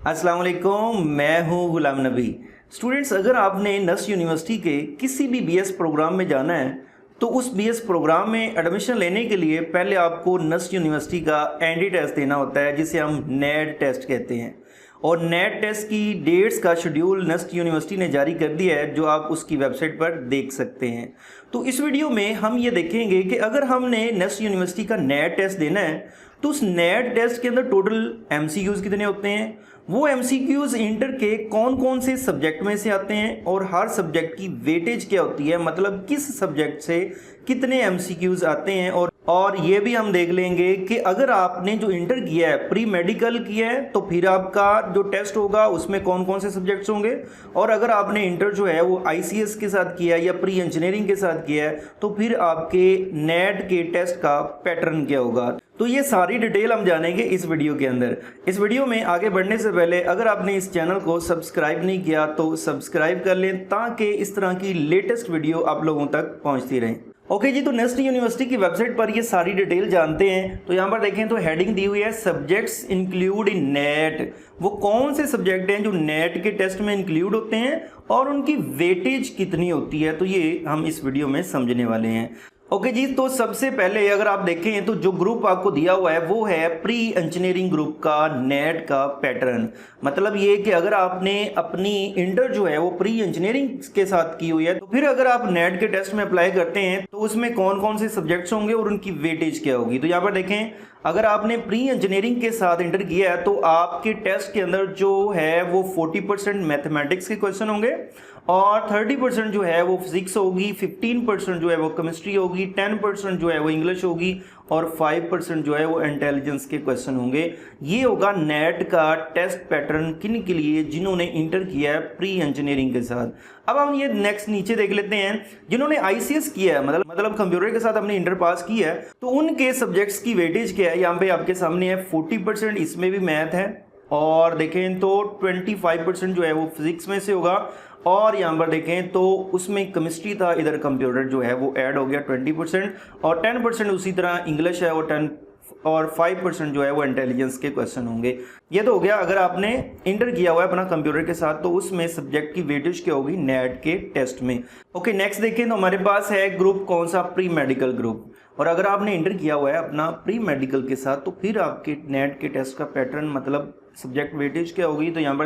अस्सलाम वालेकुम, मैं हूं गुलाम नबी। स्टूडेंट्स, अगर आपने नस्ट यूनिवर्सिटी के किसी भी बीएस प्रोग्राम में जाना है तो उस बीएस प्रोग्राम में एडमिशन लेने के लिए पहले आपको नस्ट यूनिवर्सिटी का एनडी टेस्ट देना होता है, जिसे हम नेट टेस्ट कहते हैं। और नेट टेस्ट की डेट्स का शेड्यूल नस्ट यूनिवर्सिटी ने जारी कर दिया है, जो आप उसकी वेबसाइट पर देख सकते हैं। तो इस वीडियो में हम ये देखेंगे कि अगर हमने नस्ट यूनिवर्सिटी का नेट टेस्ट देना है तो उस नेट टेस्ट के अंदर टोटल एमसीक्यूज़ कितने होते हैं, वो एमसीक्यूज़ इंटर के कौन कौन से सब्जेक्ट में से आते हैं और हर सब्जेक्ट की वेटेज क्या होती है, मतलब किस सब्जेक्ट से कितने एमसीक्यूज़ आते हैं। और ये भी हम देख लेंगे कि अगर आपने जो इंटर किया है, प्री मेडिकल किया है, तो फिर आपका जो टेस्ट होगा उसमें कौन कौन से सब्जेक्ट्स होंगे। और अगर आपने इंटर जो है वो आईसीएस के साथ किया है या प्री इंजीनियरिंग के साथ किया है, तो फिर आपके नेट के टेस्ट का पैटर्न क्या होगा। तो ये सारी डिटेल हम जानेंगे इस वीडियो के अंदर। इस वीडियो में आगे बढ़ने से पहले अगर आपने इस चैनल को सब्सक्राइब नहीं किया तो सब्सक्राइब कर लें, ताकि इस तरह की लेटेस्ट वीडियो आप लोगों तक पहुंचती रहे। ओके जी, तो नस्ट यूनिवर्सिटी की वेबसाइट पर ये सारी डिटेल जानते हैं। तो यहाँ पर देखें तो हेडिंग दी हुई है सब्जेक्ट्स इंक्लूड इन नेट। वो कौन से सब्जेक्ट हैं जो नेट के टेस्ट में इंक्लूड होते हैं और उनकी वेटेज कितनी होती है, तो ये हम इस वीडियो में समझने वाले हैं। ओके जी, तो सबसे पहले अगर आप देखें तो जो ग्रुप आपको दिया हुआ है वो है प्री इंजीनियरिंग ग्रुप का नेट का पैटर्न। मतलब ये कि अगर आपने अपनी इंटर जो है वो प्री इंजीनियरिंग के साथ की हुई है, तो फिर अगर आप नेट के टेस्ट में अप्लाई करते हैं तो उसमें कौन कौन से सब्जेक्ट्स होंगे और उनकी वेटेज क्या होगी। तो यहाँ पर देखें, अगर आपने प्री इंजीनियरिंग के साथ इंटर किया है तो आपके टेस्ट के अंदर जो है वो 40% मैथमेटिक्स के क्वेश्चन होंगे और 30% जो है वो फिजिक्स होगी, 15% जो है वो केमिस्ट्री होगी, 10% जो है वो इंग्लिश होगी और 5% जो है वो इंटेलिजेंस के क्वेश्चन होंगे। ये होगा नेट का टेस्ट पैटर्न किन के लिए, जिन्होंने इंटर किया है प्री इंजीनियरिंग के साथ। अब हम ये नेक्स्ट नीचे देख लेते हैं, जिन्होंने आईसीएस किया है, मतलब कंप्यूटर के साथ अपने इंटर पास किया है, तो उनके सब्जेक्ट्स की वेटेज क्या है। यहाँ पे आपके सामने है 40%, इसमें भी मैथ है, और देखें तो 25% जो है वो फिजिक्स में से होगा, और यहाँ पर देखें तो उसमें केमिस्ट्री था, इधर कंप्यूटर जो है वो ऐड हो गया 20%, और 10% उसी तरह इंग्लिश है और 5% जो है वो इंटेलिजेंस के क्वेश्चन होंगे। ये तो हो गया अगर आपने इंटर किया हुआ है अपना कंप्यूटर के साथ, तो उसमें सब्जेक्ट की वेटेज क्या होगी नेट के टेस्ट में। ओके, नेक्स्ट देखें तो हमारे पास है ग्रुप कौन सा, प्री मेडिकल ग्रुप। और अगर आपने इंटर किया हुआ है अपना प्री मेडिकल के साथ, तो फिर आपके नेट के टेस्ट का पैटर्न मतलब सब्जेक्ट वेटेज क्या होगी। तो यहाँ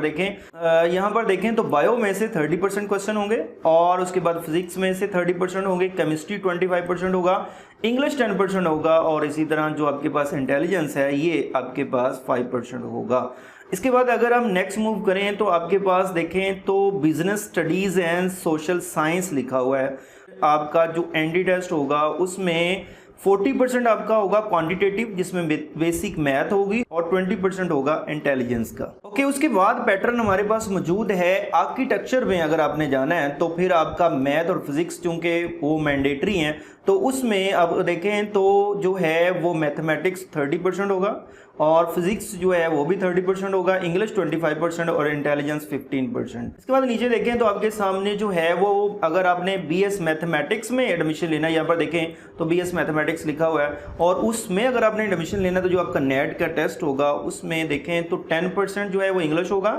पर देखें तो बायो में से 30% क्वेश्चन होंगे, और उसके बाद फिजिक्स में से 30% होंगे, केमिस्ट्री 25% होगा, इंग्लिश 10% होगा, और इसी तरह जो आपके पास इंटेलिजेंस है ये आपके पास 5% होगा। इसके बाद अगर हम नेक्स्ट मूव करें तो आपके पास देखें तो business studies and social science लिखा हुआ है। आपका जो एनडी टेस्ट होगा उसमें 40% आपका होगा क्वांटिटेटिव, जिसमें बेसिक मैथ होगी, और 20% होगा इंटेलिजेंस का। ओके, उसके बाद पैटर्न हमारे पास मौजूद है आर्किटेक्चर में। अगर आपने जाना है तो फिर आपका मैथ और फिजिक्स चूंकि वो मैंडेटरी हैं, तो उसमें अब देखें तो जो है वो मैथमेटिक्स 30% होगा, और फिजिक्स जो है वो भी 30% होगा, इंग्लिश 25% और इंटेलिजेंस 15%। इसके बाद नीचे देखें तो आपके सामने जो है वो अगर आपने बीएस मैथमेटिक्स में एडमिशन लेना है, यहाँ पर देखें तो बीएस मैथमेटिक्स लिखा हुआ है, और उसमें अगर आपने एडमिशन लेना है तो जो आपका नेट का टेस्ट होगा उसमें देखें तो 10% जो है वो इंग्लिश होगा,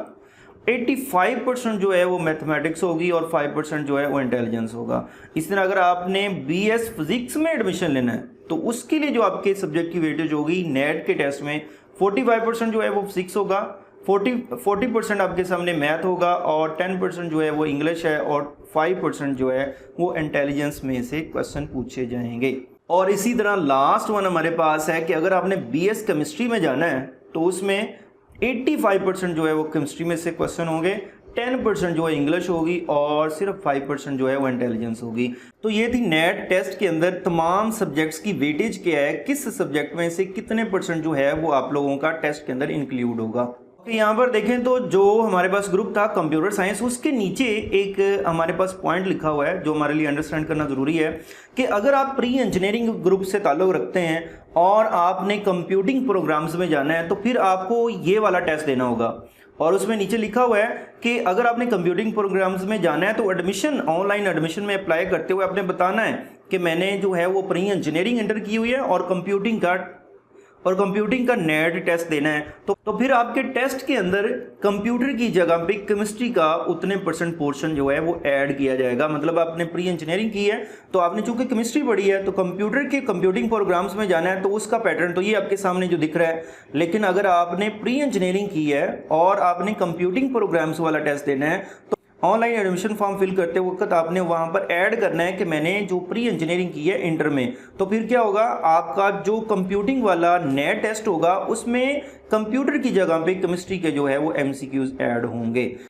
85% जो है वो मैथमेटिक्स होगी, और 5% जो है वो इंटेलिजेंस होगा। इस तरह अगर आपने बीएस फिजिक्स में एडमिशन लेना है तो उसके लिए जो आपके सब्जेक्ट की वेटेज होगी नेट के टेस्ट में 45% जो है वो फिजिक्स होगा, 40% आपके सामने मैथ होगा, और 10% जो है वो इंग्लिश है, और 5% जो है वो इंटेलिजेंस में से क्वेश्चन पूछे जाएंगे। और इसी तरह लास्ट वन हमारे पास है कि अगर आपने बीएस केमिस्ट्री में जाना है तो उसमें 85% जो है वो केमिस्ट्री में से क्वेश्चन होंगे, 10% जो है इंग्लिश होगी, और सिर्फ 5% जो है वो इंटेलिजेंस होगी। तो ये थी नेट टेस्ट के अंदर तमाम सब्जेक्ट्स की वेटेज क्या है, किस सब्जेक्ट में से कितने % जो है वो आप लोगों का टेस्ट के अंदर इंक्लूड होगा। तो यहाँ पर देखें तो जो हमारे पास ग्रुप था कंप्यूटर साइंस, उसके नीचे एक हमारे पास पॉइंट लिखा हुआ है जो हमारे लिए अंडरस्टैंड करना ज़रूरी है कि अगर आप प्री इंजीनियरिंग ग्रुप से ताल्लुक़ रखते हैं और आपने कंप्यूटिंग प्रोग्राम्स में जाना है, तो फिर आपको ये वाला टेस्ट देना होगा। और उसमें नीचे लिखा हुआ है कि अगर आपने कंप्यूटिंग प्रोग्राम्स में जाना है तो एडमिशन, ऑनलाइन एडमिशन में अप्लाई करते हुए आपने बताना है कि मैंने जो है वो प्री इंजीनियरिंग इंटर की हुई है और कंप्यूटिंग का और कंप्यूटिंग का नेट टेस्ट देना है तो फिर आपके टेस्ट के अंदर कंप्यूटर की जगह पे केमिस्ट्री का उतने % पोर्शन जो है वो ऐड किया जाएगा। मतलब आपने प्री इंजीनियरिंग की है तो आपने चूंकि केमिस्ट्री पढ़ी है तो कंप्यूटर के कंप्यूटिंग प्रोग्राम्स में जाना है, तो उसका पैटर्न तो ये आपके सामने जो दिख रहा है। लेकिन अगर आपने प्री इंजीनियरिंग की है और आपने कंप्यूटिंग प्रोग्राम्स वाला टेस्ट देना है तो ऑनलाइन एडमिशन फॉर्म फिल करते वक्त आपने वहां पर ऐड करना है कि मैंने जो प्री इंजीनियरिंग की है इंटर में। तो फिर क्या होगा, आपका जो कंप्यूटिंग वाला नेट टेस्ट होगा उसमें कंप्यूटर की जगह पे केमिस्ट्री के जो है वो MCQs ऐड होंगे।